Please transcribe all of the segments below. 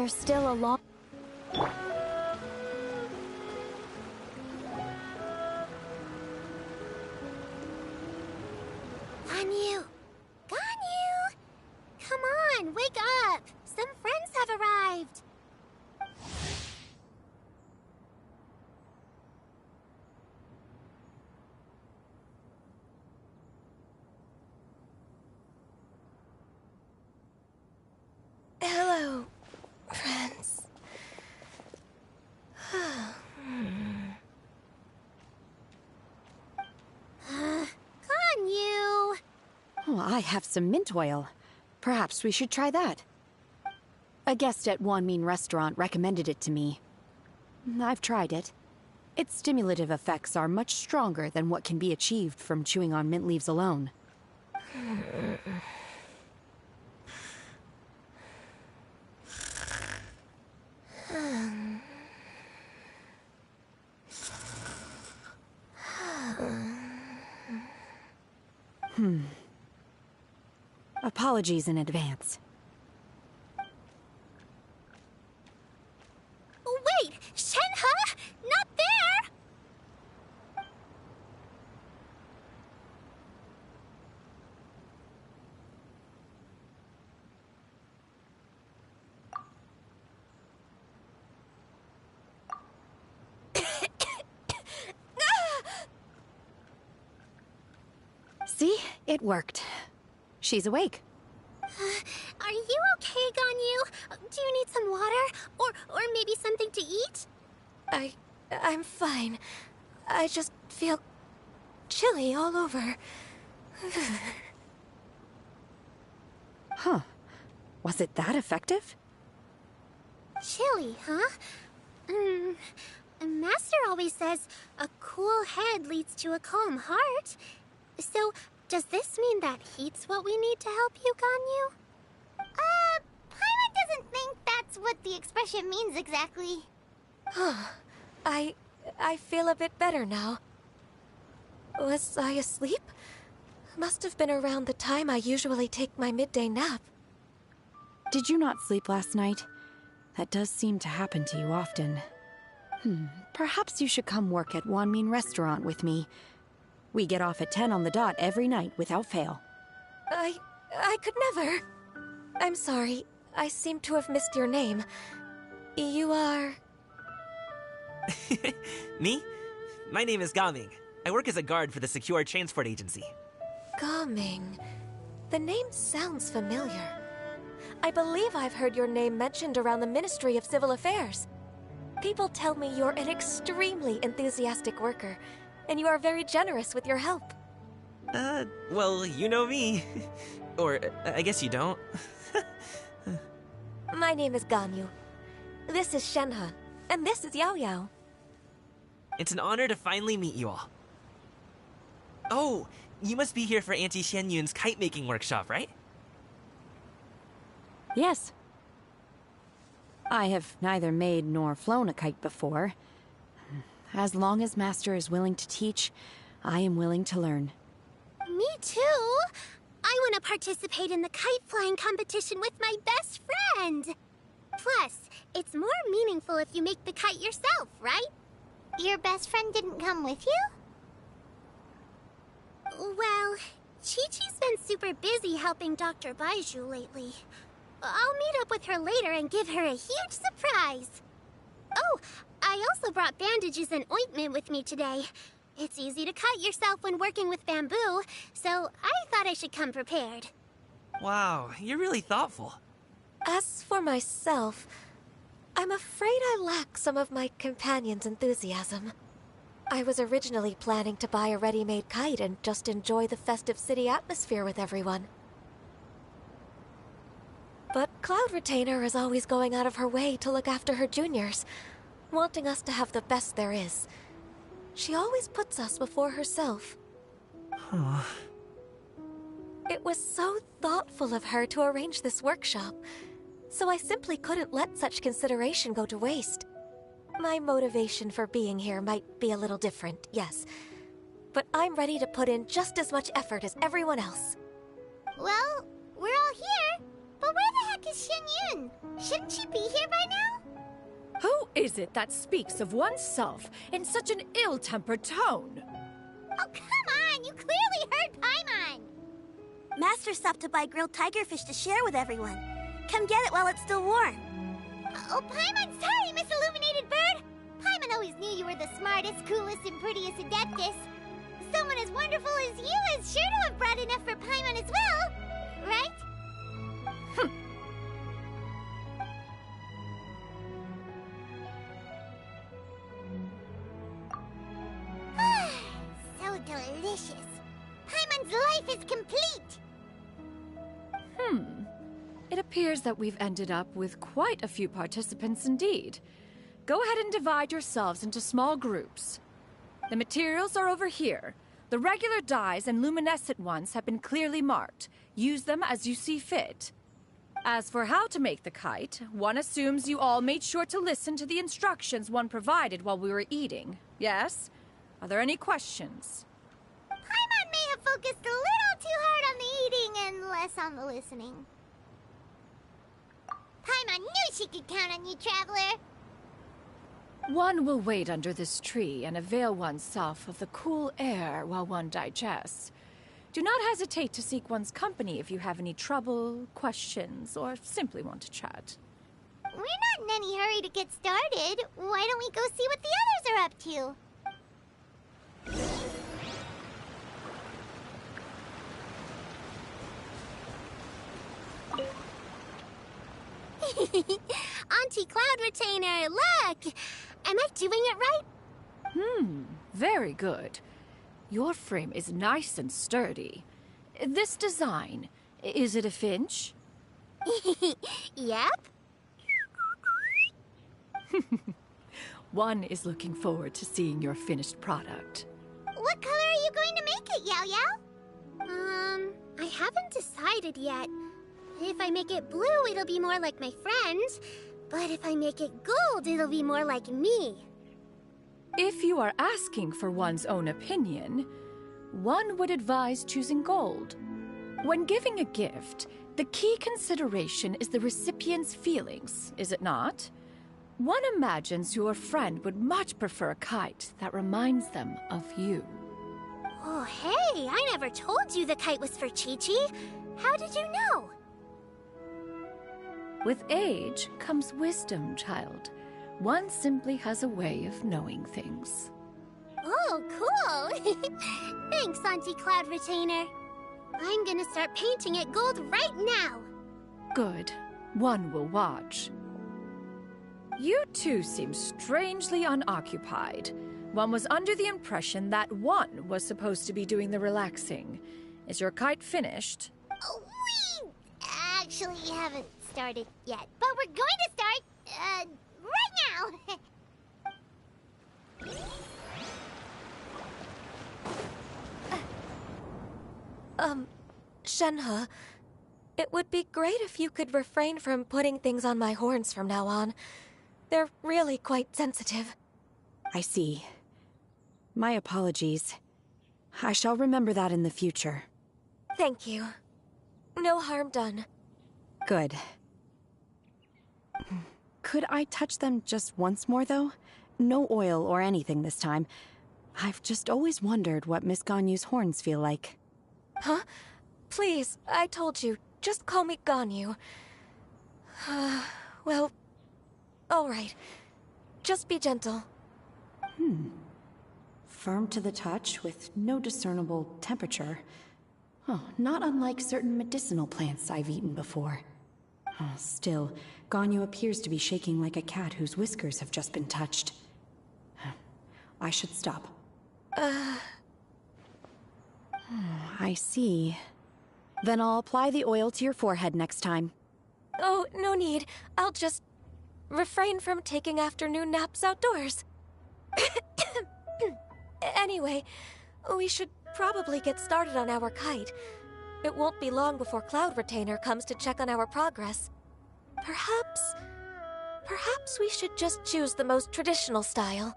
There's still a long... Ganyu! Ganyu! Come on, wake up! Some friends have arrived! Hello, friends. Ganyu! Oh, I have some mint oil. Perhaps we should try that. A guest at Wanmin Restaurant recommended it to me. I've tried it. Its stimulative effects are much stronger than what can be achieved from chewing on mint leaves alone. Apologies in advance. Wait! Shenhe? Not there! See? It worked. She's awake. Are you okay, Ganyu? Do you need some water? Or maybe something to eat? I'm fine. I just feel chilly all over. Huh. Was it that effective? Chilly, huh? Master always says a cool head leads to a calm heart. So, does this mean that heat's what we need to help you, Ganyu? Paimon doesn't think that's what the expression means exactly. I feel a bit better now. Was I asleep? Must have been around the time I usually take my midday nap. Did you not sleep last night? That does seem to happen to you often. Perhaps you should come work at Wanmin Restaurant with me. We get off at 10 on the dot every night without fail. I could never. I'm sorry. I seem to have missed your name. You are... Me? My name is Gaming. I work as a guard for the Secure Transport Agency. Gaming. The name sounds familiar. I believe I've heard your name mentioned around the Ministry of Civil Affairs. People tell me you're an extremely enthusiastic worker, and you are very generous with your help. Well, you know me. Or, I guess you don't. My name is Ganyu. This is Shenhe, and this is Yao Yao. It's an honor to finally meet you all. Oh, you must be here for Auntie Xianyun's kite-making workshop, right? Yes. I have neither made nor flown a kite before. As long as Master is willing to teach, I am willing to learn. Me too! I want to participate in the kite flying competition with my best friend! Plus, it's more meaningful if you make the kite yourself, right? Your best friend didn't come with you? Well, Chi-Chi's been super busy helping Dr. Baizhu lately. I'll meet up with her later and give her a huge surprise. Oh, I also brought bandages and ointment with me today. It's easy to cut yourself when working with bamboo, so I thought I should come prepared. Wow, you're really thoughtful. As for myself, I'm afraid I lack some of my companion's enthusiasm. I was originally planning to buy a ready-made kite and just enjoy the festive city atmosphere with everyone. But Cloud Retainer is always going out of her way to look after her juniors, wanting us to have the best there is. She always puts us before herself. It was so thoughtful of her to arrange this workshop, so I simply couldn't let such consideration go to waste. My motivation for being here might be a little different, yes, but I'm ready to put in just as much effort as everyone else. Well, we're all here, but where the heck heck is Shenyun? Shouldn't she be here by now? Who is it that speaks of oneself in such an ill-tempered tone? Oh, come on! You clearly heard Paimon! Master stopped to buy grilled tigerfish to share with everyone. Come get it while it's still warm. Oh, Paimon, sorry, Miss Illuminated Bird! Paimon always knew you were the smartest, coolest, and prettiest Adeptus. Someone as wonderful as you is sure to have brought enough for Paimon as well, right? So delicious. Paimon's life is complete. It appears that we've ended up with quite a few participants indeed. Go ahead and divide yourselves into small groups. The materials are over here. The regular dyes and luminescent ones have been clearly marked. Use them as you see fit. As for how to make the kite, one assumes you all made sure to listen to the instructions one provided while we were eating. Yes? Are there any questions? Paimon may have focused a little too hard on the eating and less on the listening. Paimon knew she could count on you, Traveler. One will wait under this tree and avail oneself of the cool air while one digests. Do not hesitate to seek one's company if you have any trouble, questions, or simply want to chat. We're not in any hurry to get started. Why don't we go see what the others are up to? Auntie Cloud Retainer, look! Am I doing it right? Very good. Your frame is nice and sturdy. This design, is it a finch? Yep. One is looking forward to seeing your finished product. What color are you going to make it, Yao Yao? I haven't decided yet. If I make it blue, it'll be more like my friends. But if I make it gold, it'll be more like me. If you are asking for one's own opinion, one would advise choosing gold. When giving a gift, the key consideration is the recipient's feelings, is it not? One imagines your friend would much prefer a kite that reminds them of you. Oh, hey, I never told you the kite was for Chi-Chi. How did you know? With age comes wisdom, child. One simply has a way of knowing things. Oh, cool! Thanks, Auntie Cloud Retainer. I'm gonna start painting it gold right now. Good. One will watch. You two seem strangely unoccupied. One was under the impression that one was supposed to be doing the relaxing. Is your kite finished? Oh, we actually haven't started yet, but we're going to start, right now. Shenhe, it would be great if you could refrain from putting things on my horns from now on. They're really quite sensitive. I see. My apologies. I shall remember that in the future. Thank you. No harm done. Good. Could I touch them just once more, though? No oil or anything this time. I've just always wondered what Miss Ganyu's horns feel like. Huh? Please, I told you. Just call me Ganyu. Well, all right. Just be gentle. Firm to the touch with no discernible temperature. Oh, not unlike certain medicinal plants I've eaten before. Still, Ganyu appears to be shaking like a cat whose whiskers have just been touched. I should stop. I see. Then I'll apply the oil to your forehead next time. Oh, no need. I'll just refrain from taking afternoon naps outdoors. Anyway, we should probably get started on our kite. It won't be long before Cloud Retainer comes to check on our progress. Perhaps we should just choose the most traditional style.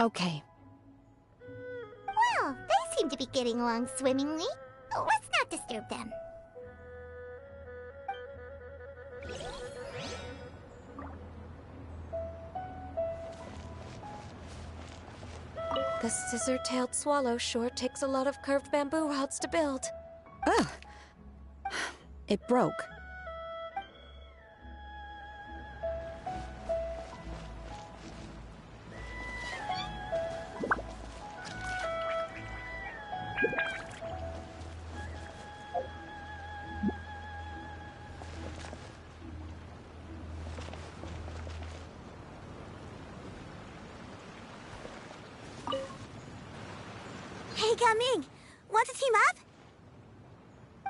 Okay. Well, they seem to be getting along swimmingly. Let's not disturb them. The scissor-tailed swallow sure takes a lot of curved bamboo rods to build. Ugh. It broke. Hey, Gaming! Want to team up?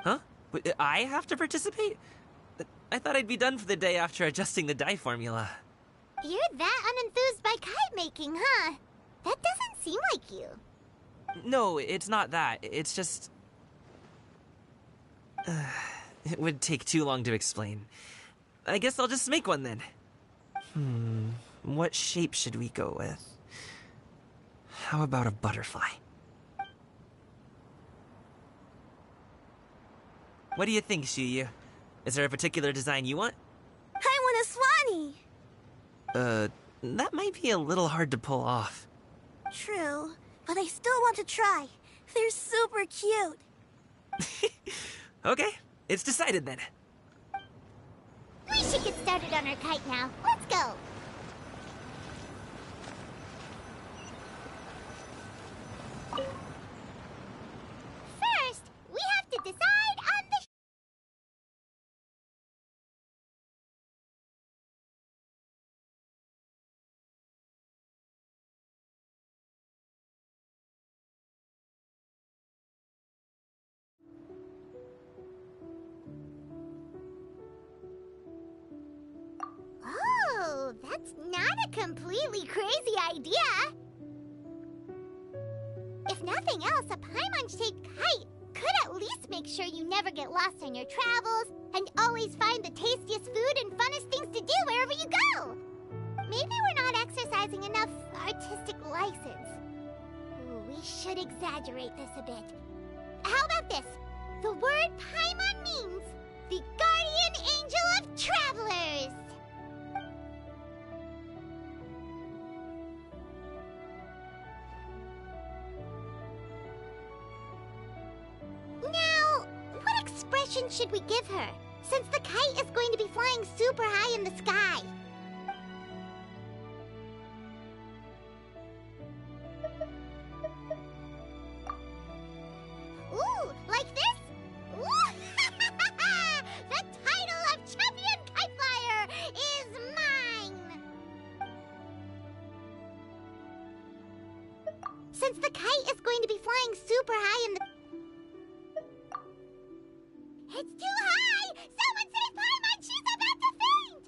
Huh? But I have to participate? I thought I'd be done for the day after adjusting the dye formula. You're that unenthused by kite making, huh? That doesn't seem like you. No, it's not that. It's just... it would take too long to explain. I guess I'll just make one then. What shape should we go with? How about a butterfly? What do you think, Shuyu? Is there a particular design you want? I want a swanee! That might be a little hard to pull off. True, but I still want to try. They're super cute. Okay, it's decided then. We should get started on our kite now. Let's go. First, we have to decide on the... Oh, that's not a completely crazy idea. If nothing else, a Paimon-shaped kite could at least make sure you never get lost on your travels and always find the tastiest food and funnest things to do wherever you go. Maybe we're not exercising enough artistic license. Ooh, we should exaggerate this a bit. How about this? The word Paimon means the guardian angel of travelers. Now, what expression should we give her, since the kite is going to be flying super high in the sky? Ooh, like this? Ooh. The title of champion kite flyer is mine! Since the kite is going to be flying super high in the... It's too high! Someone save Paimon! She's about to faint!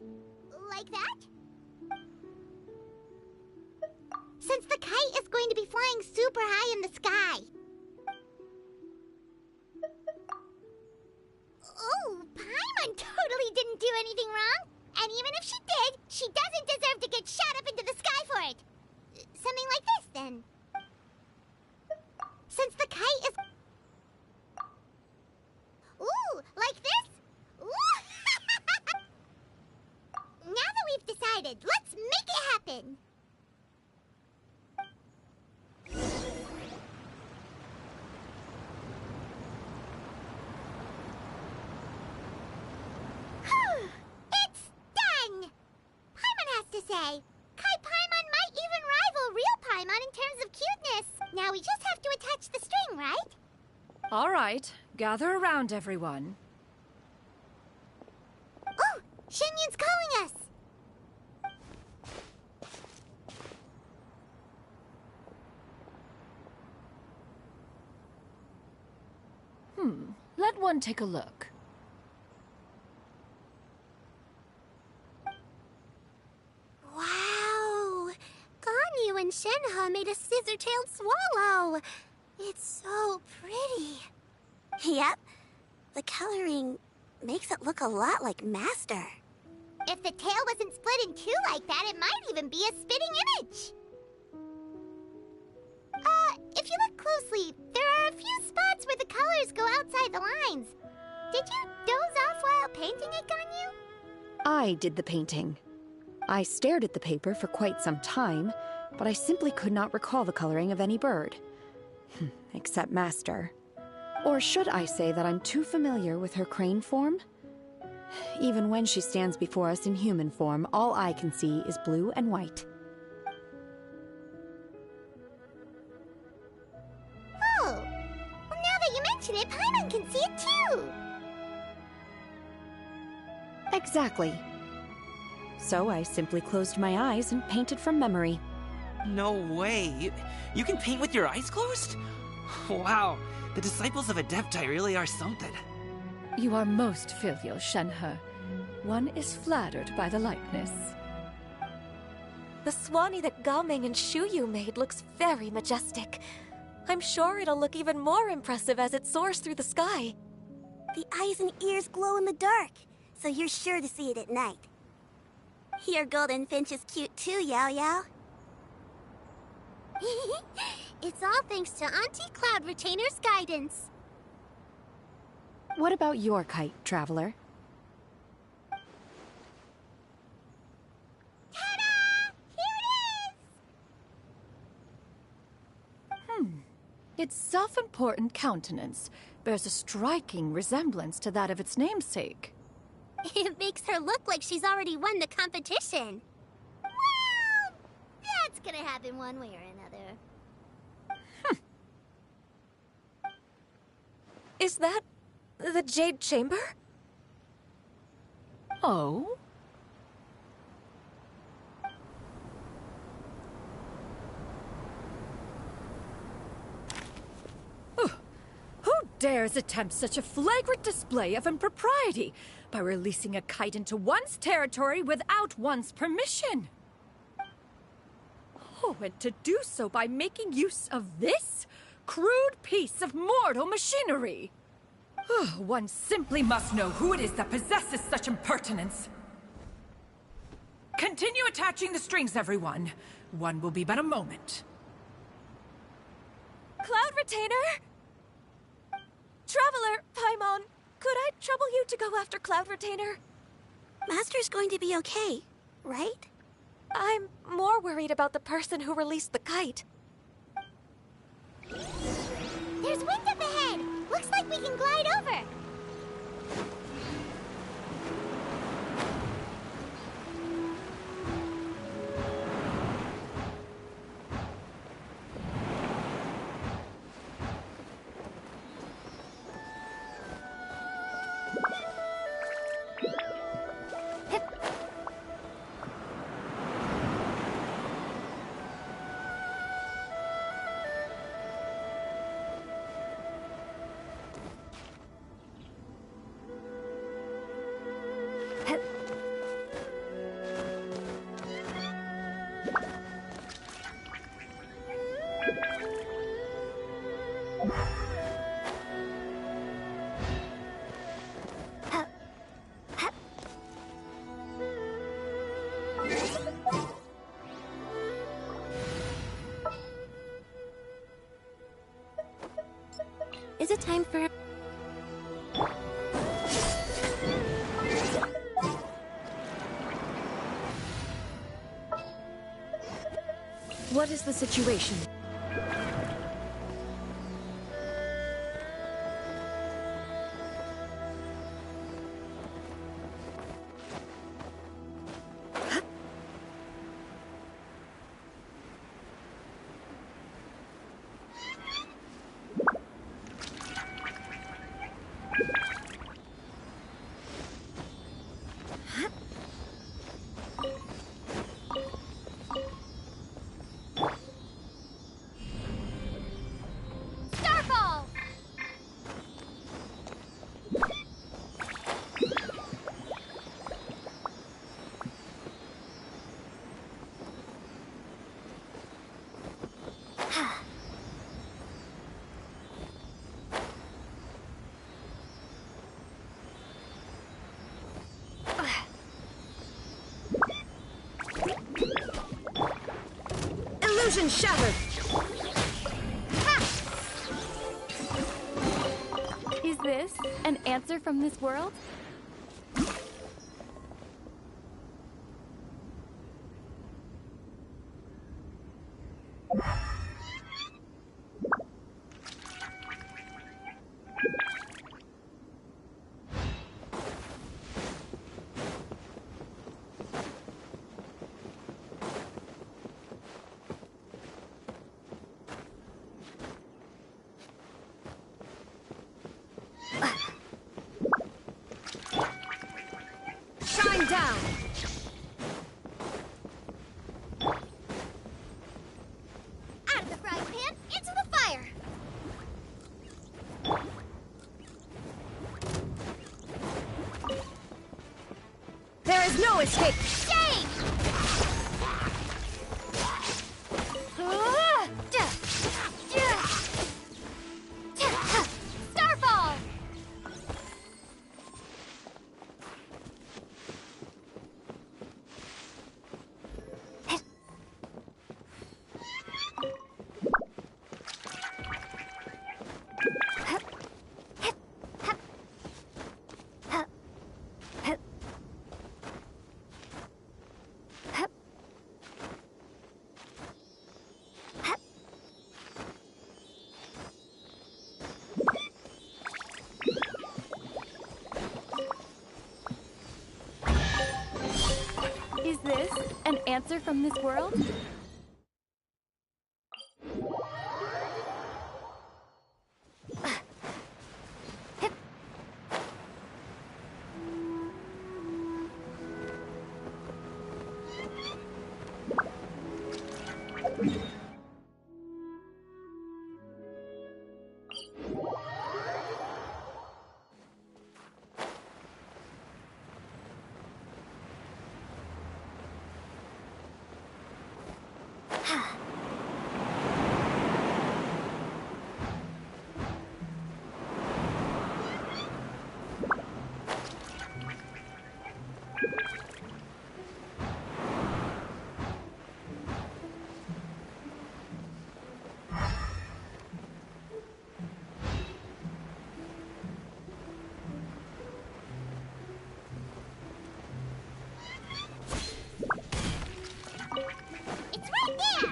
Like that? Since the kite is going to be flying super high in the sky. Oh, Paimon totally didn't do anything wrong. And even if she did, she doesn't deserve to get shot up into the sky for it. Something like this, then. Since the kite is... Ooh, like this? Ooh. Now that we've decided, let's make it happen. Whew, it's done! Paimon has to say, Kai Paimon might even rival real Paimon in terms of cuteness. Now we just have to attach the string, right? All right, gather around, everyone. Oh, Shenyun's calling us! Let one take a look. Wow! Ganyu and Shenhe made a scissor-tailed swallow. It's so pretty. Yep. The coloring makes it look a lot like Master. If the tail wasn't split in two like that, it might even be a spitting image. If you look closely, there are a few spots where the colors go outside the lines. Did you doze off while painting it, Ganyu? I did the painting. I stared at the paper for quite some time, but I simply could not recall the coloring of any bird. Except Master. Or should I say that I'm too familiar with her crane form? Even when she stands before us in human form, all I can see is blue and white. Oh, well, now that you mention it, Paimon can see it too. Exactly. So I simply closed my eyes and painted from memory. No way. You can paint with your eyes closed? Wow, the disciples of Adepti really are something. You are most filial, Shenhe. One is flattered by the likeness. The Swanee that Gaming and Shuyu made looks very majestic. I'm sure it'll look even more impressive as it soars through the sky. The eyes and ears glow in the dark, so you're sure to see it at night. Your golden finch is cute too, Yao Yao. It's all thanks to Auntie Cloud Retainer's guidance. What about your kite, Traveler? Ta-da! Here it is! Its self-important countenance bears a striking resemblance to that of its namesake. It makes her look like she's already won the competition. Well, that's gonna happen one way or another. Is that the Jade Chamber? Oh? Who dares attempt such a flagrant display of impropriety by releasing a kite into one's territory without one's permission? Oh, and to do so by making use of this crude piece of mortal machinery. One simply must know who it is that possesses such impertinence. Continue attaching the strings, everyone. One will be but a moment. Cloud Retainer? Traveler, Paimon, could I trouble you to go after Cloud Retainer? Master's going to be okay, right? I'm more worried about the person who released the kite. There's wind up ahead! Looks like we can glide over! Is it time for... What is the situation? Starfall! Illusion shattered! Is this an answer from this world? escape! Shame! Starfall! Is this an answer from this world? It's right there!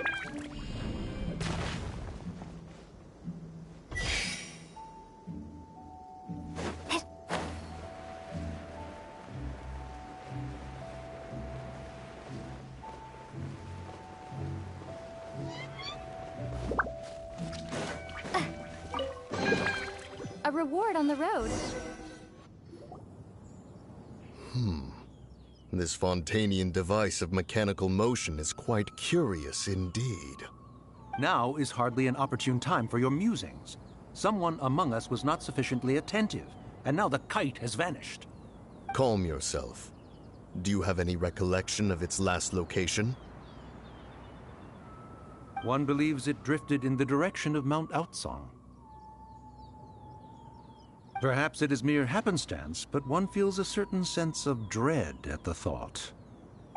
A reward on the road. This Fontanian device of mechanical motion is quite curious indeed. Now is hardly an opportune time for your musings. Someone among us was not sufficiently attentive, and now the kite has vanished. Calm yourself. Do you have any recollection of its last location? One believes it drifted in the direction of Mount Outsong. Perhaps it is mere happenstance, but one feels a certain sense of dread at the thought.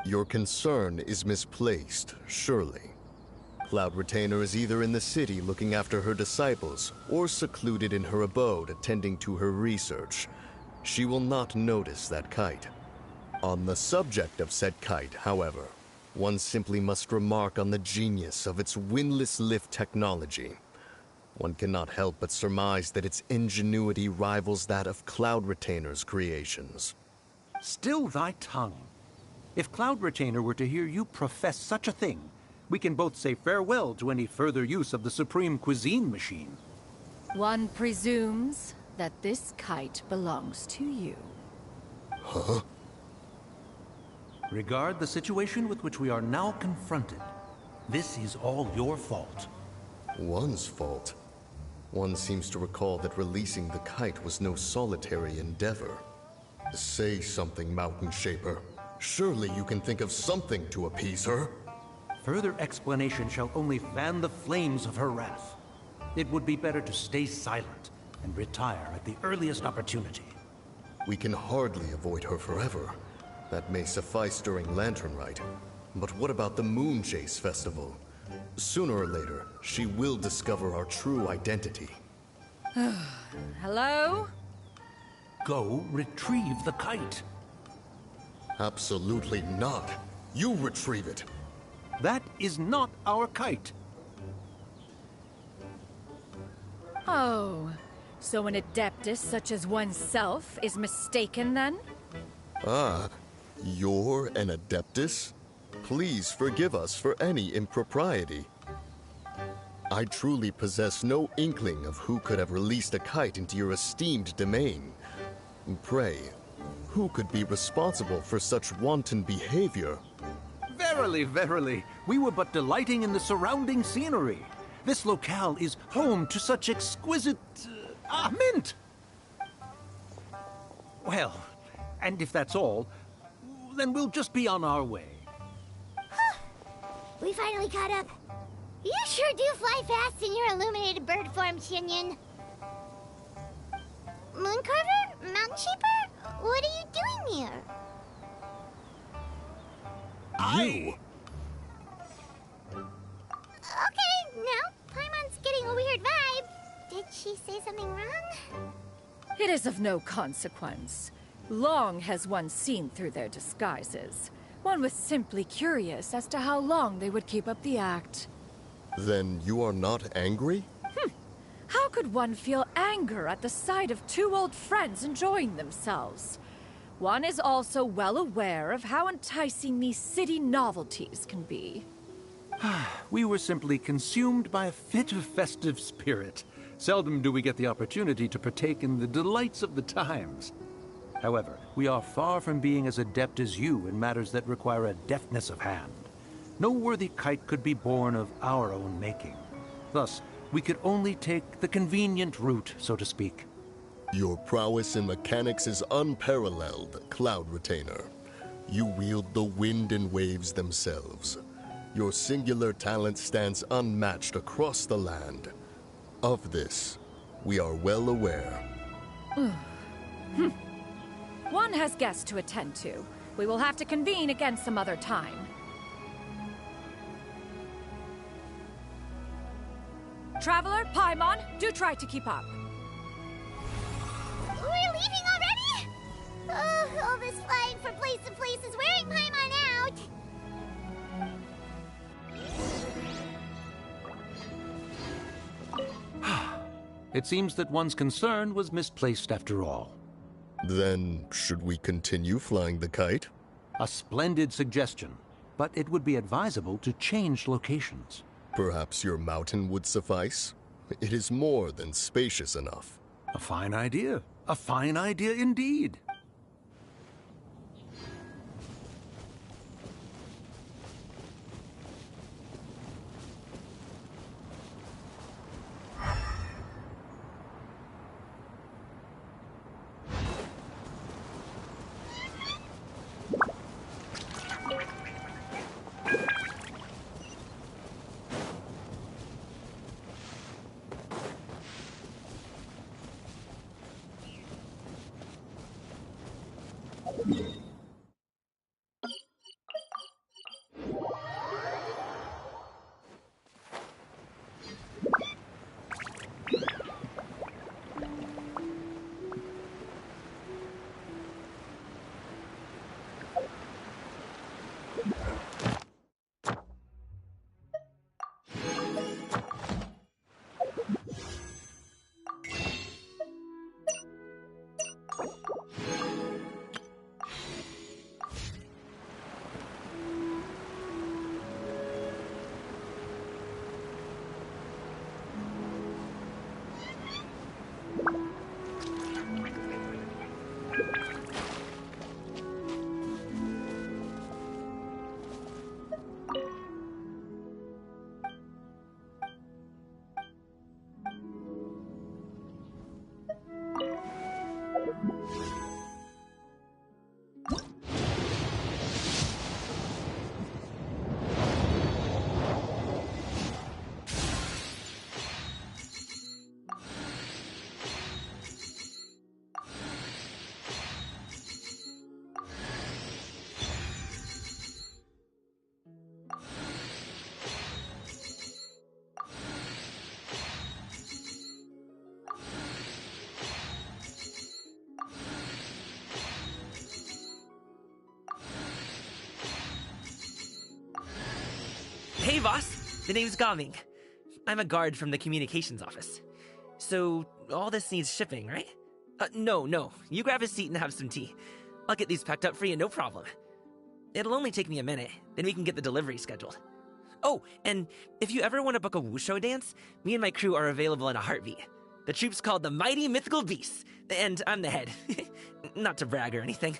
Your concern is misplaced, surely. Cloud Retainer is either in the city looking after her disciples, or secluded in her abode attending to her research. She will not notice that kite. On the subject of said kite, however, one simply must remark on the genius of its windless lift technology. One cannot help but surmise that its ingenuity rivals that of Cloud Retainer's creations. Still thy tongue. If Cloud Retainer were to hear you profess such a thing, we can both say farewell to any further use of the Supreme Cuisine Machine. One presumes that this kite belongs to you. Huh? Regard the situation with which we are now confronted. This is all your fault. One's fault? One seems to recall that releasing the kite was no solitary endeavor. Say something, Mountain Shaper. Surely you can think of something to appease her. Further explanation shall only fan the flames of her wrath. It would be better to stay silent and retire at the earliest opportunity. We can hardly avoid her forever. That may suffice during Lantern Rite. But what about the Moon Chase Festival? Sooner or later, she will discover our true identity. Hello? Go retrieve the kite. Absolutely not. You retrieve it. That is not our kite. Oh, so an adeptus such as oneself is mistaken then? Ah, you're an Adeptus? Please forgive us for any impropriety. I truly possess no inkling of who could have released a kite into your esteemed domain. Pray, who could be responsible for such wanton behavior? Verily, verily, we were but delighting in the surrounding scenery. This locale is home to such exquisite... mint! Well, and if that's all, then we'll just be on our way. We finally caught up. You sure do fly fast in your illuminated bird form, Xianyun. Mooncarver? Mountain Shaper? What are you doing here? You! Okay, now Paimon's getting a weird vibe. Did she say something wrong? It is of no consequence. Long has one seen through their disguises. One was simply curious as to how long they would keep up the act. Then you are not angry? How could one feel anger at the sight of two old friends enjoying themselves? One is also well aware of how enticing these city novelties can be. We were simply consumed by a fit of festive spirit. Seldom do we get the opportunity to partake in the delights of the times. However, we are far from being as adept as you in matters that require a deftness of hand. No worthy kite could be born of our own making. Thus, we could only take the convenient route, so to speak. Your prowess in mechanics is unparalleled, Cloud Retainer. You wield the wind and waves themselves. Your singular talent stands unmatched across the land. Of this, we are well aware. One has guests to attend to. We will have to convene again some other time. Traveler, Paimon, do try to keep up. We're leaving already? Oh, all this flying from place to place is wearing Paimon out. It seems that one's concern was misplaced after all. Then, should we continue flying the kite? A splendid suggestion, but it would be advisable to change locations. Perhaps your mountain would suffice? It is more than spacious enough. A fine idea. A fine idea indeed. Hey, boss. The name's Gaming. I'm a guard from the communications office. So, all this needs shipping, right? No. You grab a seat and have some tea. I'll get these packed up for you, no problem. It'll only take me a minute, then we can get the delivery scheduled. Oh, and if you ever want to book a Wushu dance, me and my crew are available in a heartbeat. The troupe's called the Mighty Mythical Beasts, and I'm the head. Not to brag or anything.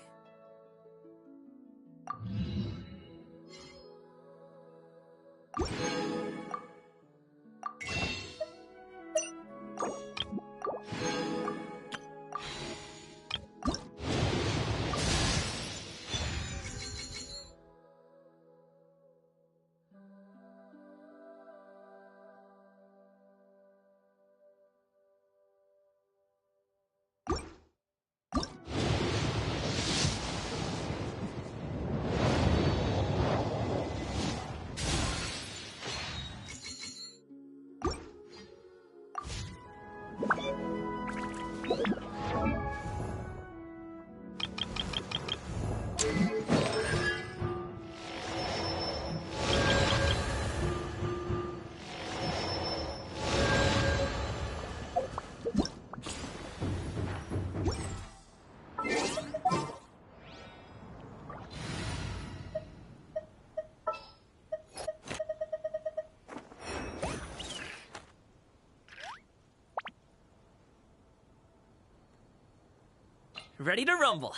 Ready to rumble.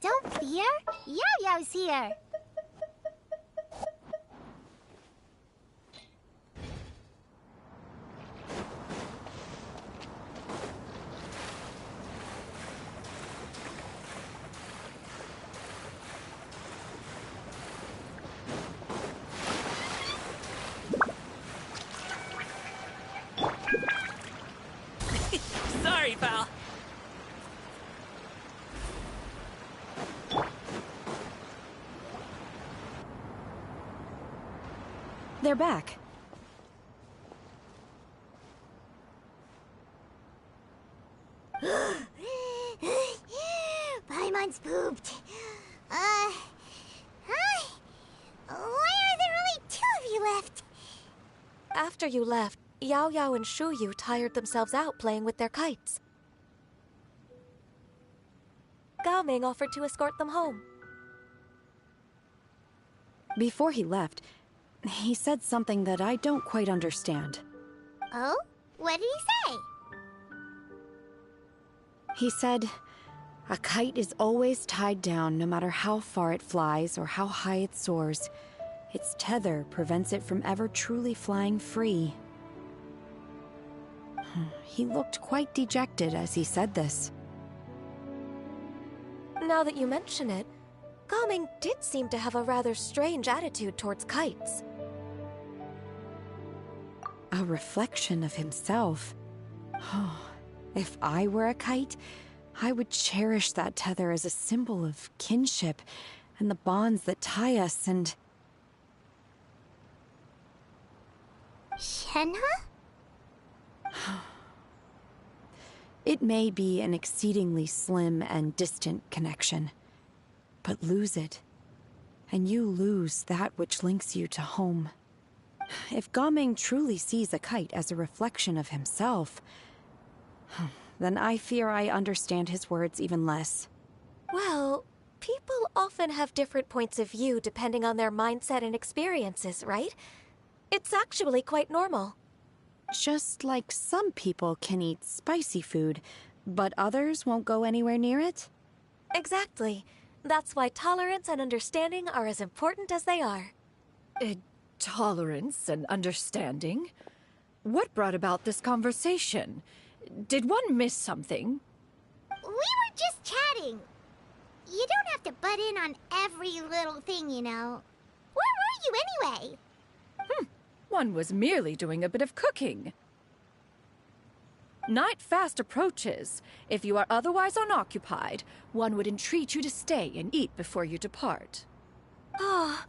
Don't fear. Yo-Yo's here. Sorry, pal. They're back. Paimon's pooped. Hi. Why are there only two of you left? After you left, Yao Yao and Shu Yu tired themselves out playing with their kites. Gao Ming offered to escort them home. Before he left, he said something that I don't quite understand. Oh? What did he say? He said, a kite is always tied down no matter how far it flies or how high it soars. Its tether prevents it from ever truly flying free. He looked quite dejected as he said this. Now that you mention it, Gao Ming did seem to have a rather strange attitude towards kites. A reflection of himself. If I were a kite, I would cherish that tether as a symbol of kinship and the bonds that tie us and... Shenhe? It may be an exceedingly slim and distant connection, but lose it, and you lose that which links you to home. If Gao Ming truly sees a kite as a reflection of himself, then I fear I understand his words even less. Well, people often have different points of view depending on their mindset and experiences, right? It's actually quite normal. Just like some people can eat spicy food, but others won't go anywhere near it? Exactly. That's why tolerance and understanding are as important as they are. Tolerance and understanding? What brought about this conversation? Did one miss something? We were just chatting. You don't have to butt in on every little thing, you know. Where were you anyway? One was merely doing a bit of cooking. Night fast approaches. If you are otherwise unoccupied, one would entreat you to stay and eat before you depart. Oh,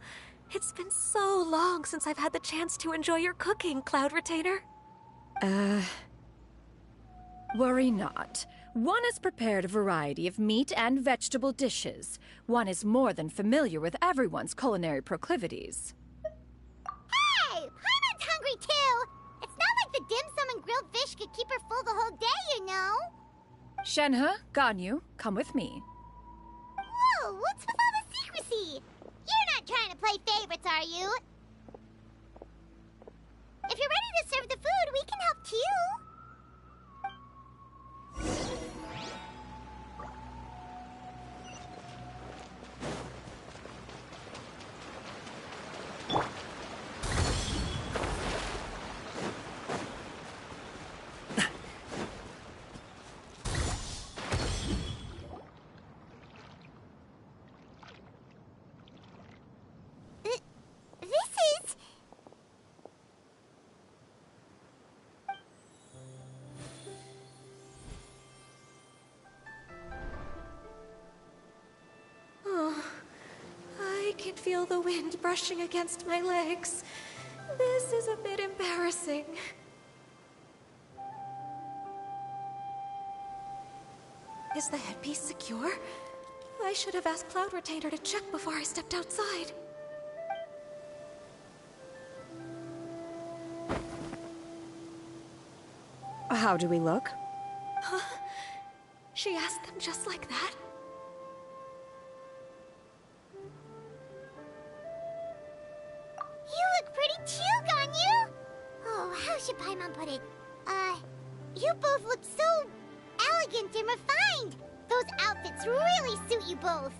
it's been so long since I've had the chance to enjoy your cooking, Cloud Retainer. Worry not. One has prepared a variety of meat and vegetable dishes. One is more than familiar with everyone's culinary proclivities. Hey! Paimon's hungry too! It's not like the dim sum and grilled fish could keep her full the whole day, you know? Shenhe, Ganyu, come with me. Whoa, what's with all the secrecy? You're not trying to play favorites, are you? If you're ready to serve the food, we can help too. I can feel the wind brushing against my legs. This is amazing. embarrassing. Is the headpiece secure? I should have asked Cloud Retainer to check before I stepped outside. How do we look? Huh? She asked them just like that? You look pretty too, Ganyu! Oh, how should Paimon put it? You both look so elegant and refined! Those outfits really suit you both.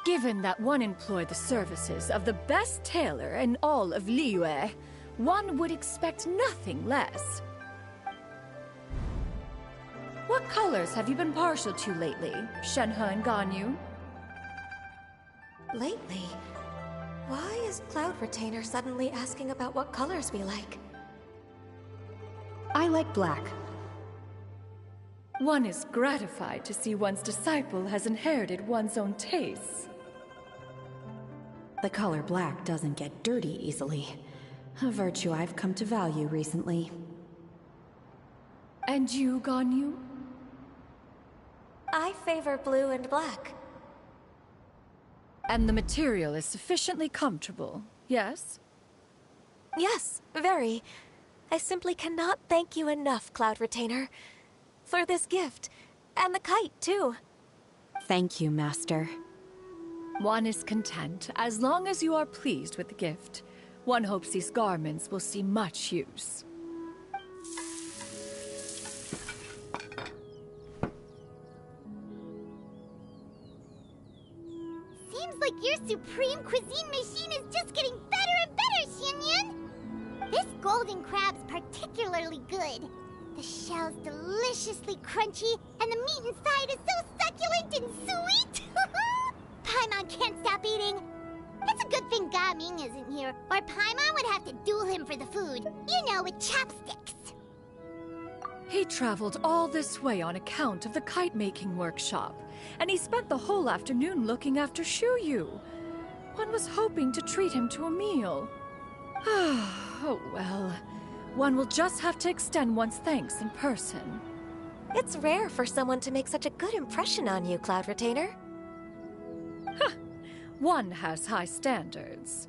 Given that one employed the services of the best tailor in all of Liyue, one would expect nothing less. What colors have you been partial to lately, Shenhe and Ganyu? Lately? Why is Cloud Retainer suddenly asking about what colors we like? I like black. One is gratified to see one's disciple has inherited one's own tastes. The color black doesn't get dirty easily. A virtue I've come to value recently. And you, Ganyu? I favor blue and black. And the material is sufficiently comfortable, yes? Yes, very. I simply cannot thank you enough, Cloud Retainer. For this gift. And the kite, too. Thank you, Master. One is content as long as you are pleased with the gift. One hopes these garments will see much use. Seems like your supreme cuisine machine is just getting better and better, Xinyun! This golden crab's particularly good. The shell's deliciously crunchy, and the meat inside is so succulent and sweet! Paimon can't stop eating. It's a good thing Gaming isn't here, or Paimon would have to duel him for the food. You know, with chopsticks. He traveled all this way on account of the kite-making workshop, and he spent the whole afternoon looking after Shuyu. One was hoping to treat him to a meal. Oh well. One will just have to extend one's thanks in person. It's rare for someone to make such a good impression on you, Cloud Retainer. One has high standards.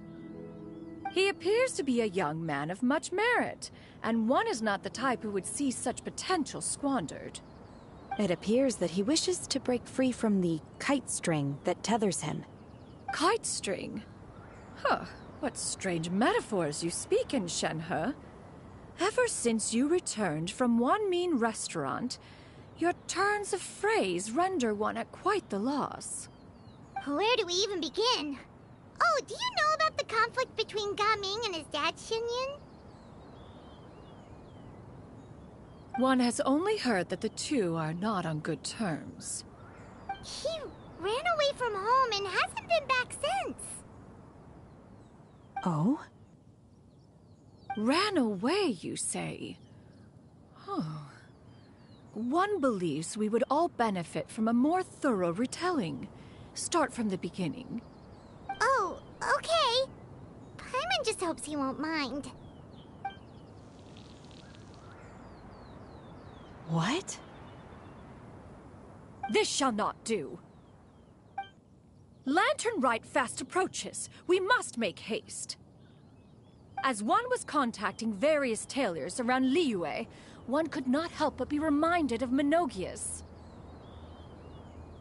He appears to be a young man of much merit, and one is not the type who would see such potential squandered. It appears that he wishes to break free from the kite string that tethers him. Kite string? Huh, what strange metaphors you speak in, Shenhe. Ever since you returned from one mean restaurant, your turns of phrase render one at quite the loss. Where do we even begin? Oh, do you know about the conflict between Gaming and his dad, Xinyun? One has only heard that the two are not on good terms. He ran away from home and hasn't been back since. Oh? Ran away, you say? Huh. One believes we would all benefit from a more thorough retelling. Start from the beginning. Oh, okay. Paimon just hopes he won't mind. What? This shall not do. Lantern Rite fast approaches. We must make haste. As one was contacting various tailors around Liyue, one could not help but be reminded of Menogias.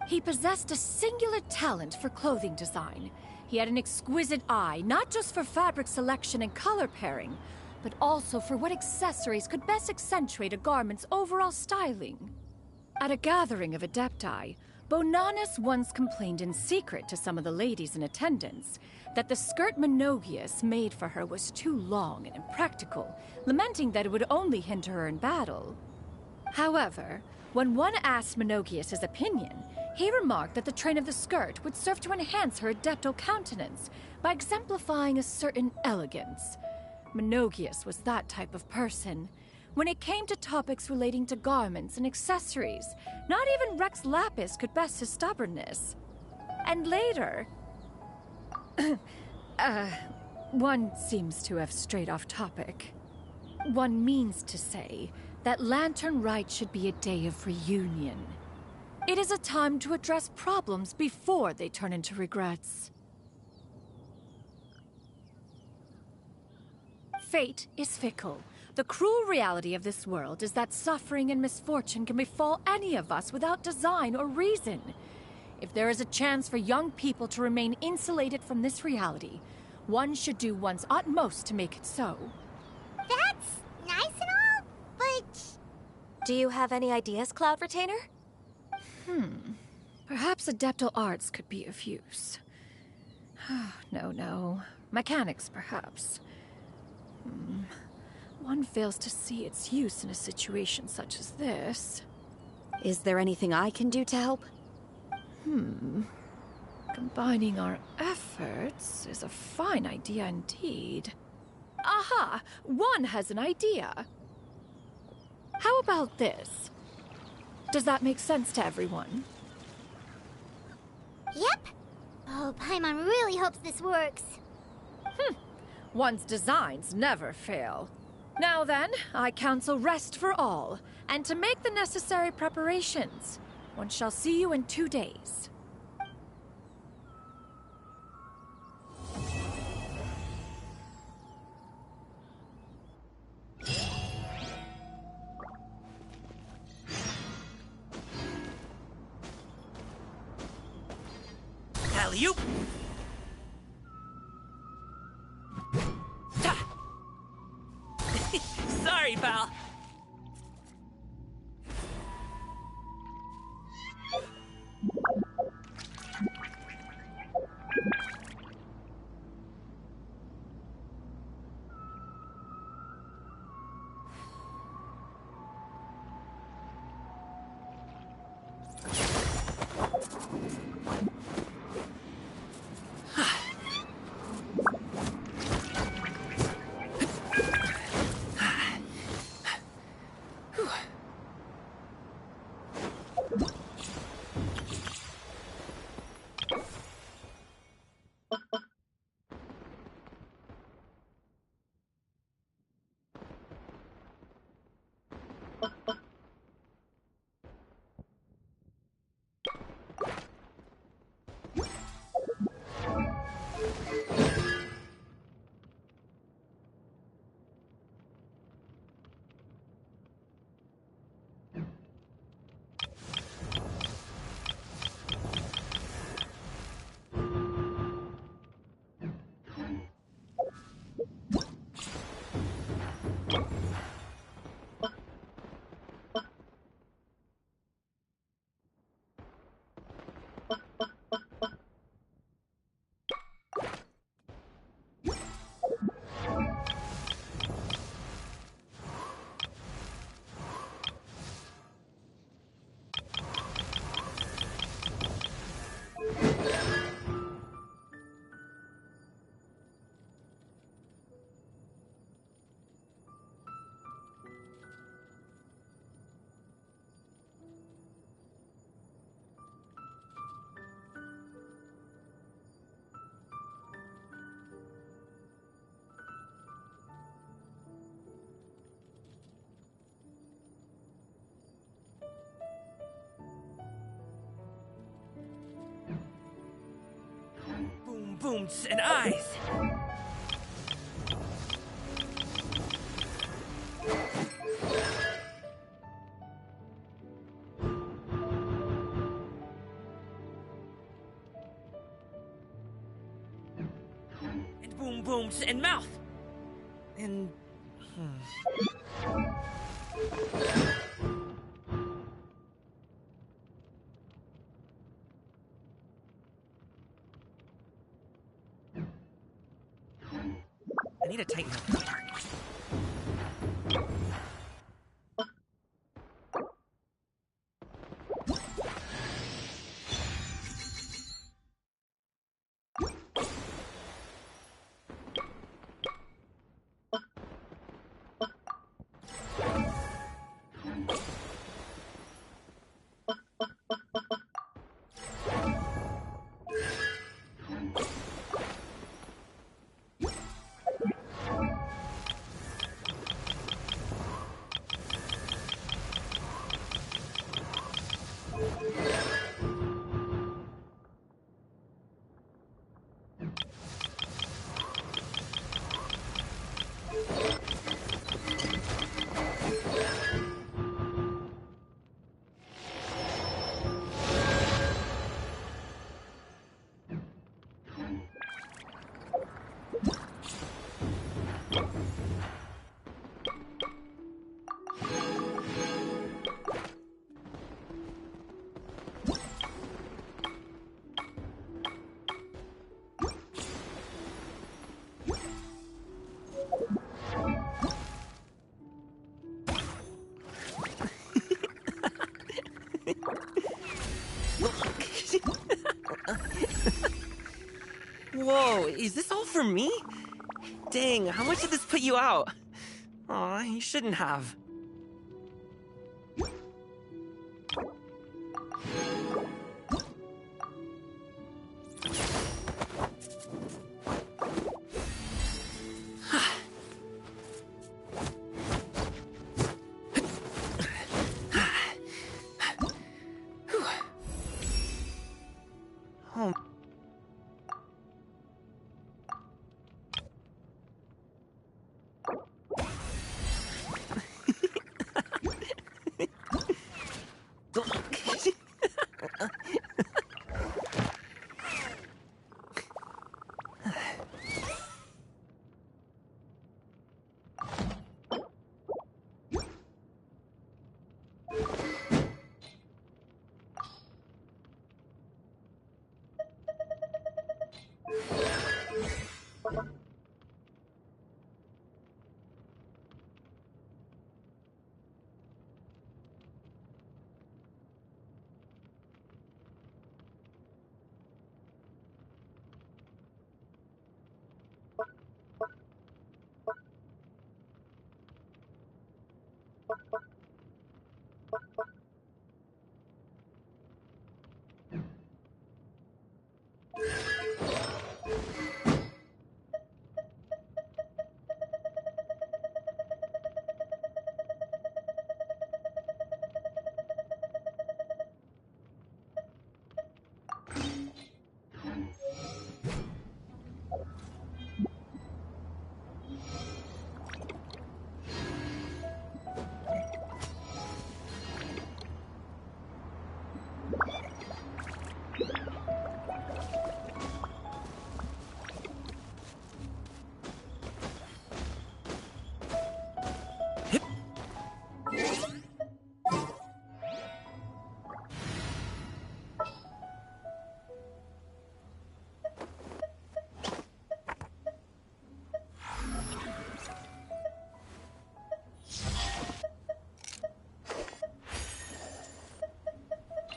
He possessed a singular talent for clothing design. He had an exquisite eye, not just for fabric selection and color pairing, but also for what accessories could best accentuate a garment's overall styling. At a gathering of Adepti, Bonanis once complained in secret to some of the ladies in attendance that the skirt Menogias made for her was too long and impractical, lamenting that it would only hinder her in battle. However, when one asked Menogias his opinion, he remarked that the train of the skirt would serve to enhance her adeptal countenance by exemplifying a certain elegance. Menogias was that type of person. When it came to topics relating to garments and accessories, not even Rex Lapis could best his stubbornness. And later... one seems to have strayed off topic. One means to say that Lantern Rite should be a day of reunion. It is a time to address problems before they turn into regrets. Fate is fickle. The cruel reality of this world is that suffering and misfortune can befall any of us without design or reason. If there is a chance for young people to remain insulated from this reality, one should do one's utmost to make it so. That's nice and all, but... Do you have any ideas, Cloud Retainer? Perhaps adeptal arts could be of use. No. Mechanics, perhaps. One fails to see its use in a situation such as this. Is there anything I can do to help? Combining our efforts is a fine idea indeed. Aha! One has an idea. How about this? Does that make sense to everyone? Yep. Oh, Paimon really hopes this works. One's designs never fail. Now then, I counsel rest for all, and to make the necessary preparations. One shall see you in 2 days. Alley-oop! Sorry, pal. Boom, booms, and eyes. And boom, booms, and mouth. And... I need to tighten up the part. Whoa, is this all for me? Dang, how much did this put you out? Aw, you shouldn't have. Oh.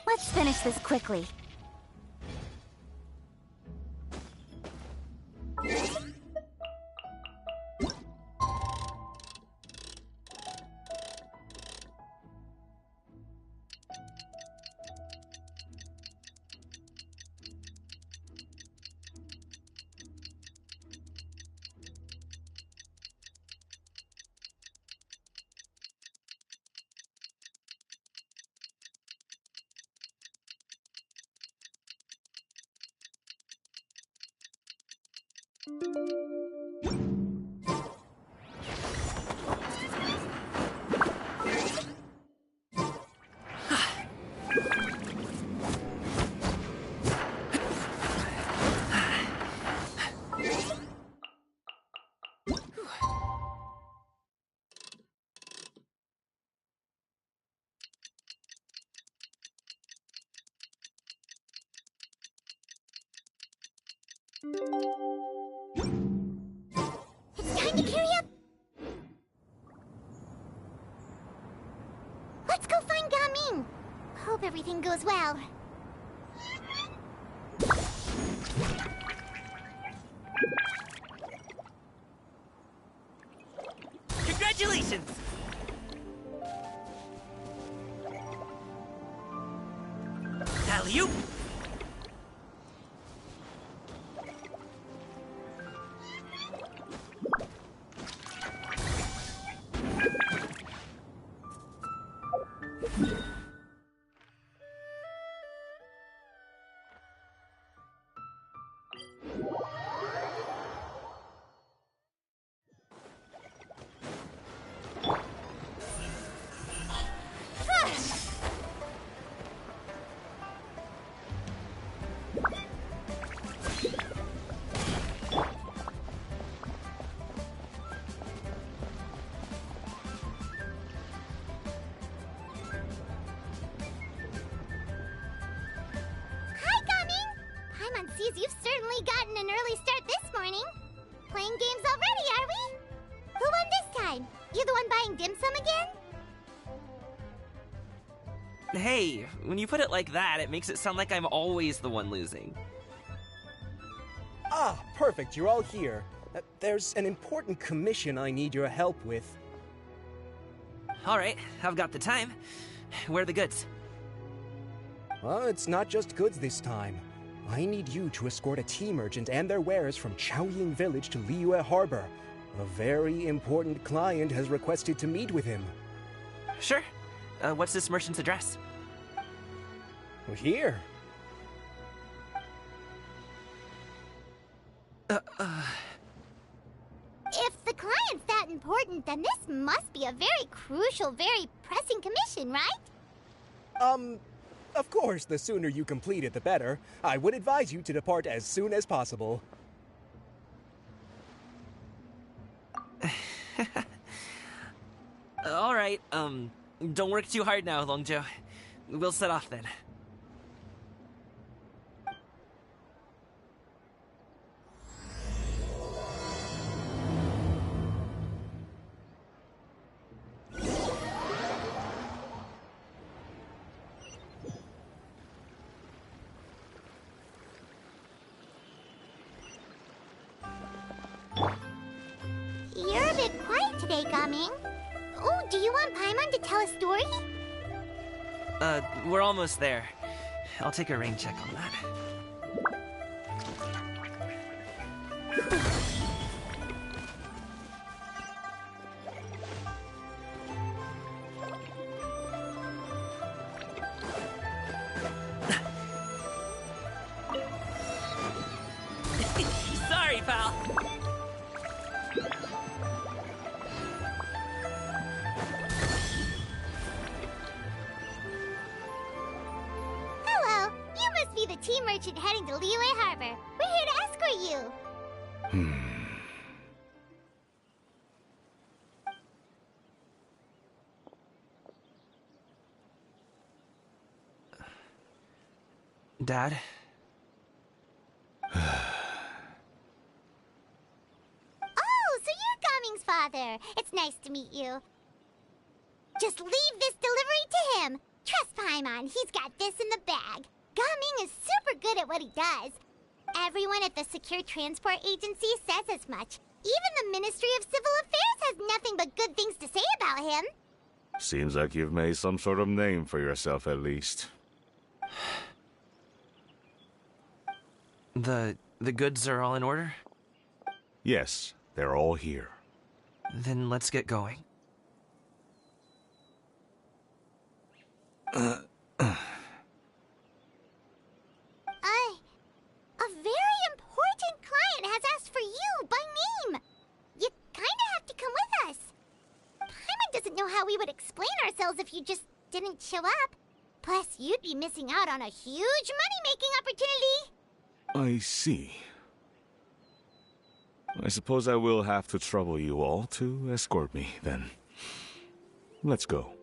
Let's finish this quickly. It's time to carry up. Let's go find Gaming. Hope everything goes well. Congratulations! Alley-oop! Sees you've certainly gotten an early start this morning. Playing games already, are we? Who won this time? You the one buying dim sum again? Hey, when you put it like that, it makes it sound like I'm always the one losing. Ah, perfect, you're all here. There's an important commission I need your help with. Alright, I've got the time. Where are the goods? Well, it's not just goods this time. I need you to escort a tea merchant and their wares from Chaoying Village to Liyue Harbor. A very important client has requested to meet with him. Sure. What's this merchant's address? Here. If the client's that important, then this must be a very crucial, very pressing commission, right? Of course, the sooner you complete it, the better. I would advise you to depart as soon as possible. Alright, don't work too hard now, Longjo. We'll set off then. You're a bit quiet today, Gaming. Oh, do you want Paimon to tell a story? We're almost there. I'll take a rain check on that. Sorry, pal. Hello, you must be the tea merchant heading to Liyue Harbor. We're here to escort you. Dad? Oh, so you're Gaming's father. It's nice to meet you. Just leave this delivery to him. Trust Paimon, he's got this in the bag. Gaming is super good at what he does. Everyone at the Secure Transport Agency says as much. Even the Ministry of Civil Affairs has nothing but good things to say about him. Seems like you've made some sort of name for yourself, at least. The goods are all in order? Yes, they're all here. Then let's get going. A very important client has asked for you by name. You kinda have to come with us. Paimon doesn't know how we would explain ourselves if you just didn't show up. Plus, you'd be missing out on a huge money-making opportunity. I see. I suppose I will have to trouble you all to escort me, then. Let's go.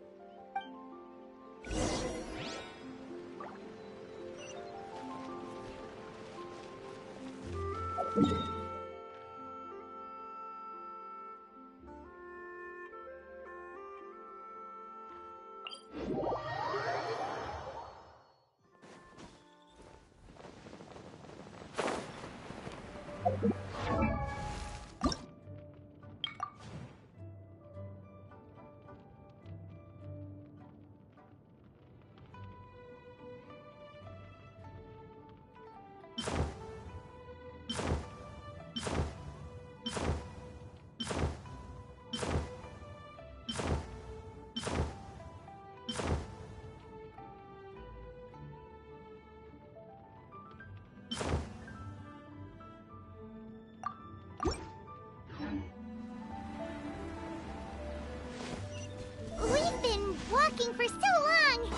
We've been walking for so long.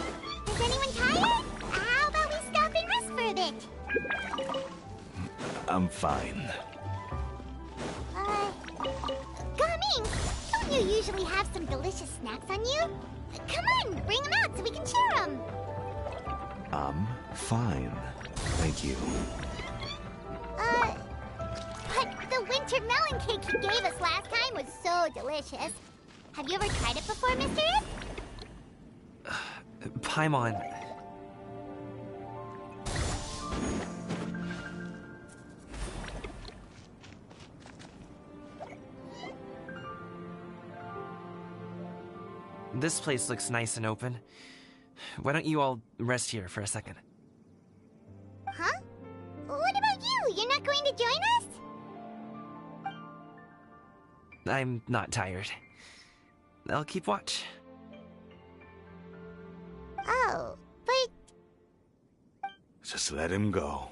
Is anyone tired? How about we stop and rest for a bit? I'm fine. Gaming, don't you usually have some delicious snacks on you? Come on, bring them out so we can share them. I'm fine. Thank you. But the winter melon cake you gave us last time was so delicious. Have you ever tried it before, Mr. Paimon. This place looks nice and open. Why don't you all rest here for a second? Huh? What about you? You're not going to join us? I'm not tired. I'll keep watch. Oh, but... Just let him go.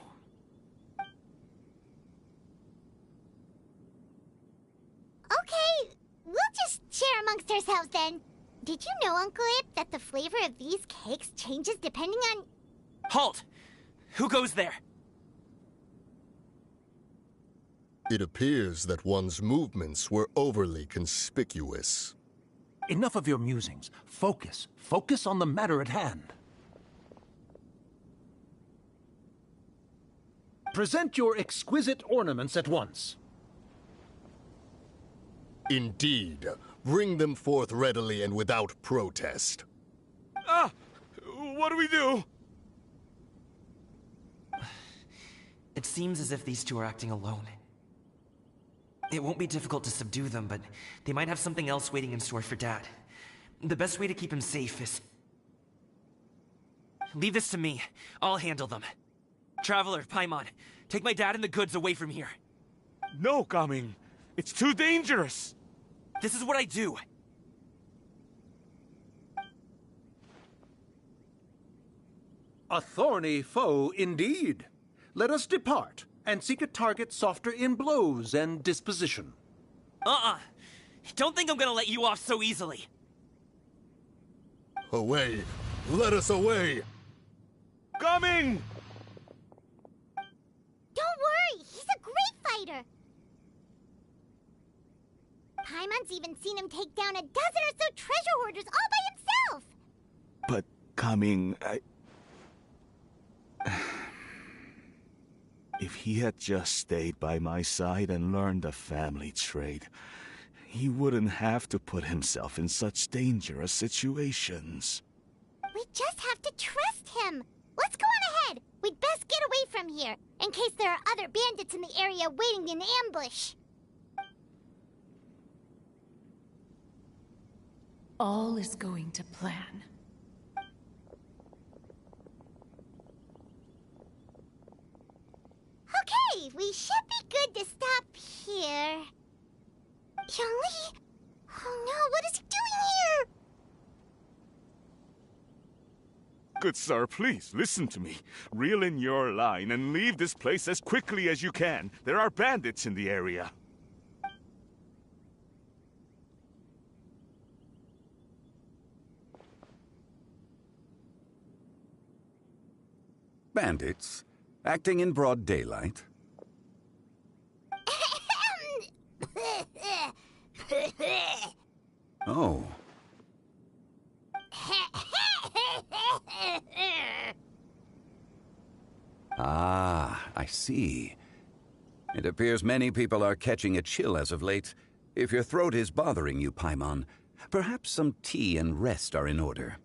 Okay, we'll just share amongst ourselves then. Did you know, Uncle Ip, that the flavor of these cakes changes depending on... Halt! Who goes there? It appears that one's movements were overly conspicuous. Enough of your musings. Focus. Focus on the matter at hand. Present your exquisite ornaments at once. Indeed. Bring them forth readily and without protest. Ah! What do we do? It seems as if these two are acting alone. It won't be difficult to subdue them, but they might have something else waiting in store for Dad. The best way to keep him safe is... Leave this to me. I'll handle them. Traveler, Paimon, take my dad and the goods away from here. No, Gaming. It's too dangerous. This is what I do. A thorny foe indeed. Let us depart and seek a target softer in blows and disposition. Don't think I'm gonna let you off so easily. Away! Let us away! Coming! Don't worry, he's a great fighter. Paimon's even seen him take down a dozen or so treasure hoarders all by himself. But, Gaming, If he had just stayed by my side and learned the family trade, he wouldn't have to put himself in such dangerous situations. We just have to trust him. Let's go on ahead. We'd best get away from here, in case there are other bandits in the area waiting in ambush. All is going to plan. Okay, we should be good to stop here. Yongli? Oh no, what is he doing here? Good sir, please, listen to me. Reel in your line and leave this place as quickly as you can. There are bandits in the area. Bandits? Acting in broad daylight? Oh. Ah, I see. It appears many people are catching a chill as of late. If your throat is bothering you, Paimon, perhaps some tea and rest are in order.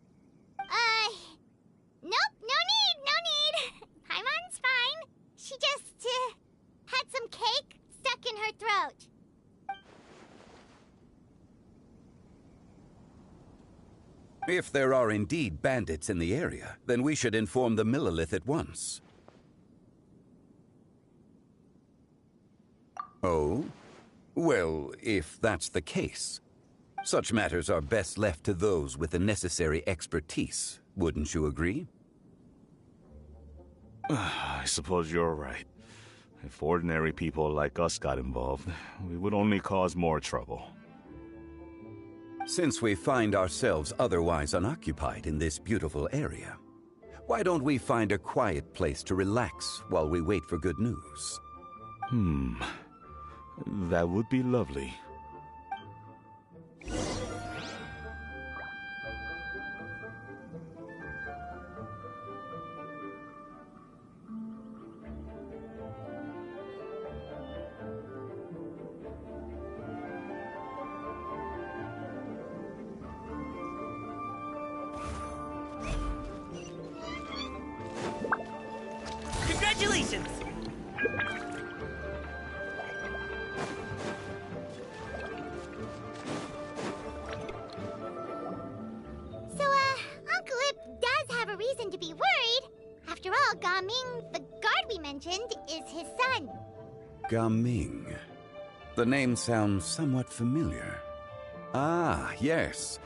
Nope, no need. Paimon's fine. She just, had some cake stuck in her throat. If there are indeed bandits in the area, then we should inform the Millelith at once. Oh? Well, if that's the case, such matters are best left to those with the necessary expertise. Wouldn't you agree? I suppose you're right. If ordinary people like us got involved, we would only cause more trouble. Since we find ourselves otherwise unoccupied in this beautiful area, why don't we find a quiet place to relax while we wait for good news? That would be lovely. Congratulations! Gaming, the guard we mentioned, is his son. Gaming. The name sounds somewhat familiar. Ah, yes.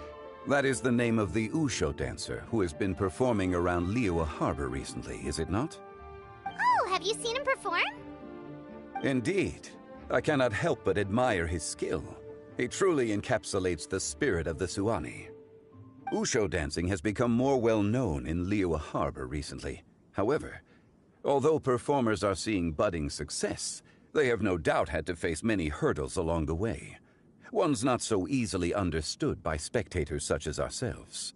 That is the name of the Usho dancer who has been performing around Liyue Harbor recently, is it not? Oh, have you seen him perform? Indeed. I cannot help but admire his skill. He truly encapsulates the spirit of the Suani. Usho dancing has become more well known in Liyue Harbor recently. However, although performers are seeing budding success, they have no doubt had to face many hurdles along the way. One's not so easily understood by spectators such as ourselves.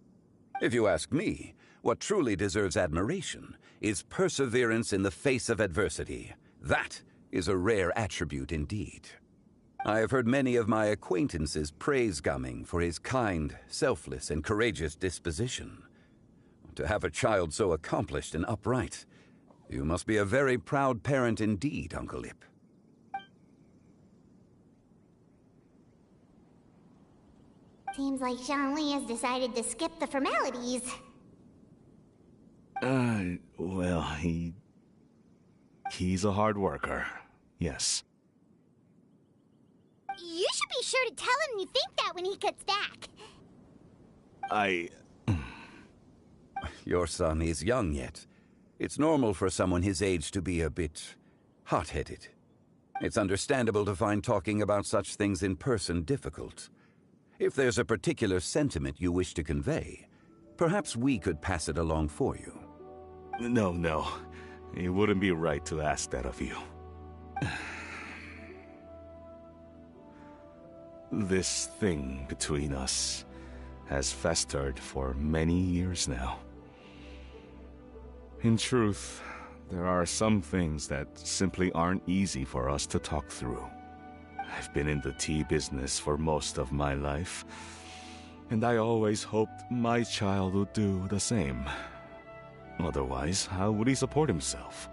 If you ask me, what truly deserves admiration is perseverance in the face of adversity. That is a rare attribute indeed. I have heard many of my acquaintances praise Gaming for his kind, selfless, and courageous disposition. To have a child so accomplished and upright, you must be a very proud parent indeed, Uncle Ip. Seems like Zhongli has decided to skip the formalities. Well, he's a hard worker. Yes. You should be sure to tell him you think that when he gets back. Your son is young yet. It's normal for someone his age to be a bit hot-headed. It's understandable to find talking about such things in person difficult. If there's a particular sentiment you wish to convey, perhaps we could pass it along for you. No. It wouldn't be right to ask that of you. This thing between us has festered for many years now. In truth, there are some things that simply aren't easy for us to talk through. I've been in the tea business for most of my life, and I always hoped my child would do the same. Otherwise, how would he support himself?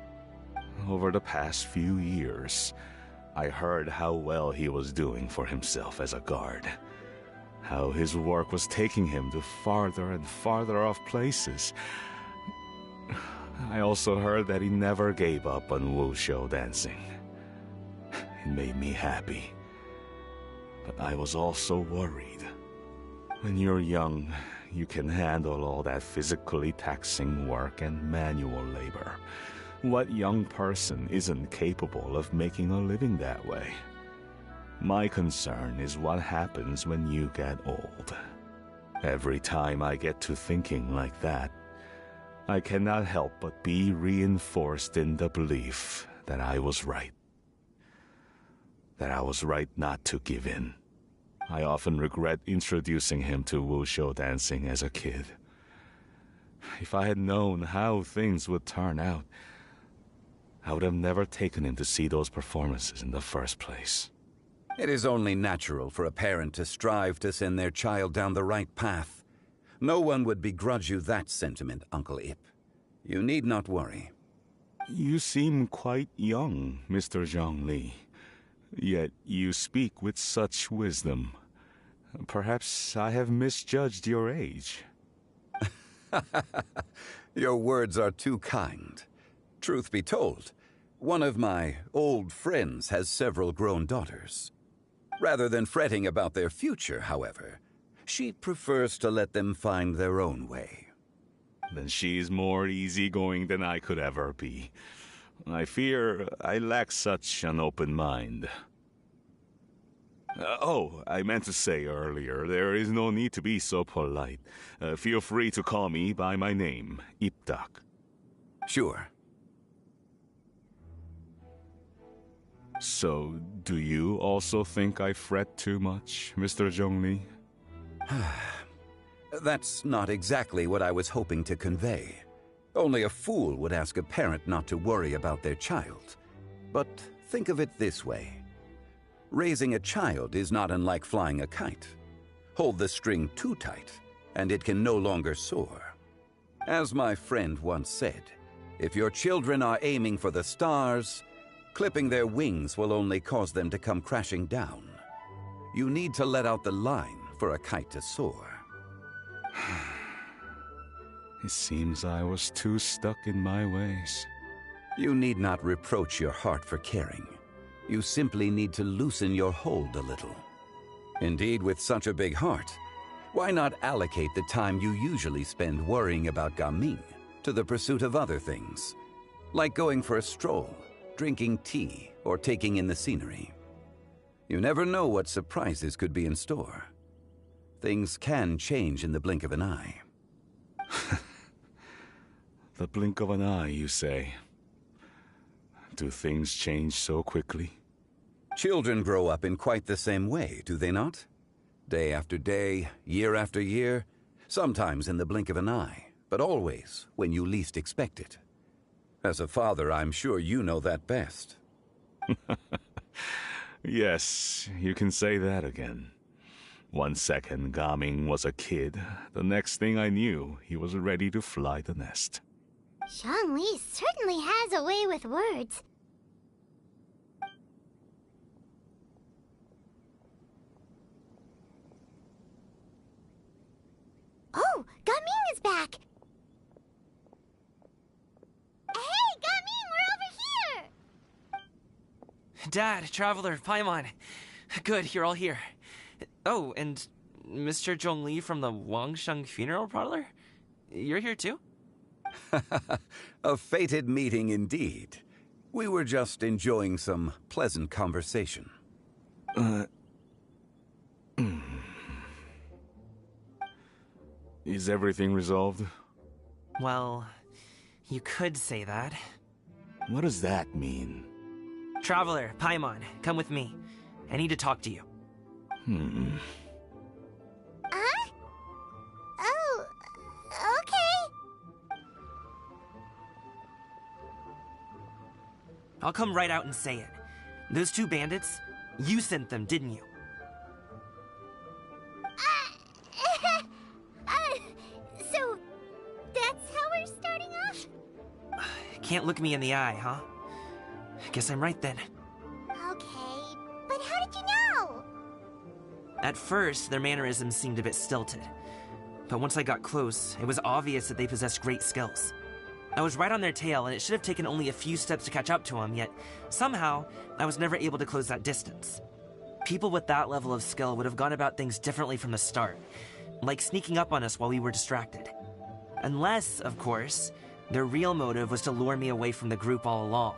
Over the past few years, I heard how well he was doing for himself as a guard. How his work was taking him to farther and farther off places. I also heard that he never gave up on wushu dancing. It made me happy. But I was also worried. When you're young, you can handle all that physically taxing work and manual labor. What young person isn't capable of making a living that way? My concern is what happens when you get old. Every time I get to thinking like that, I cannot help but be reinforced in the belief that I was right. That I was right not to give in. I often regret introducing him to wushu dancing as a kid. If I had known how things would turn out, I would have never taken him to see those performances in the first place. It is only natural for a parent to strive to send their child down the right path. No one would begrudge you that sentiment, Uncle Ip. You need not worry. You seem quite young, Mr. Zhongli. Yet you speak with such wisdom. Perhaps I have misjudged your age. Your words are too kind. Truth be told, one of my old friends has several grown daughters. Rather than fretting about their future, however, she prefers to let them find their own way. Then she's more easygoing than I could ever be. I fear I lack such an open mind. I meant to say earlier, there is no need to be so polite. Feel free to call me by my name, Ipdak. Sure. So, do you also think I fret too much, Mr. Zhongli? That's not exactly what I was hoping to convey. Only a fool would ask a parent not to worry about their child. But think of it this way. Raising a child is not unlike flying a kite. Hold the string too tight, and it can no longer soar. As my friend once said, if your children are aiming for the stars, clipping their wings will only cause them to come crashing down. You need to let out the line for a kite to soar. It seems I was too stuck in my ways. You need not reproach your heart for caring. You simply need to loosen your hold a little. Indeed, with such a big heart, why not allocate the time you usually spend worrying about Gaming to the pursuit of other things, like going for a stroll, drinking tea, or taking in the scenery? You never know what surprises could be in store. Things can change in the blink of an eye. The blink of an eye, you say? Do things change so quickly? Children grow up in quite the same way, do they not? Day after day, year after year, sometimes in the blink of an eye, but always when you least expect it. As a father, I'm sure you know that best. Yes, you can say that again. 1 second, Gaming was a kid. The next thing I knew, he was ready to fly the nest. Zhongli certainly has a way with words. Oh, Gaming is back! Hey, Gaming, we're over here! Dad, Traveler, Paimon. Good, you're all here. Oh, and Mr. Zhongli from the Wangsheng Funeral Parlor? You're here too? A fated meeting indeed. We were just enjoying some pleasant conversation. Is everything resolved? Well, you could say that. What does that mean? Traveler, Paimon, come with me. I need to talk to you. Huh? Oh, okay. I'll come right out and say it. Those two bandits, you sent them, didn't you? So, that's how we're starting off? Can't look me in the eye, huh? Guess I'm right then. Okay, but how did you know? At first, their mannerisms seemed a bit stilted. But once I got close, it was obvious that they possessed great skills. I was right on their tail, and it should have taken only a few steps to catch up to them, yet somehow, I was never able to close that distance. People with that level of skill would have gone about things differently from the start, like sneaking up on us while we were distracted. Unless, of course, their real motive was to lure me away from the group all along.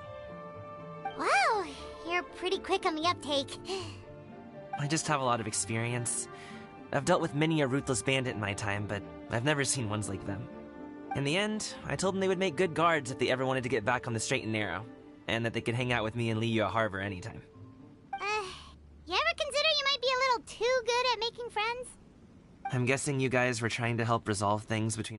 Wow, you're pretty quick on the uptake. I just have a lot of experience. I've dealt with many a ruthless bandit in my time, but I've never seen ones like them. In the end, I told them they would make good guards if they ever wanted to get back on the straight and narrow, and that they could hang out with me in Liyue Harbor anytime. You ever consider you might be a little too good at making friends? I'm guessing you guys were trying to help resolve things between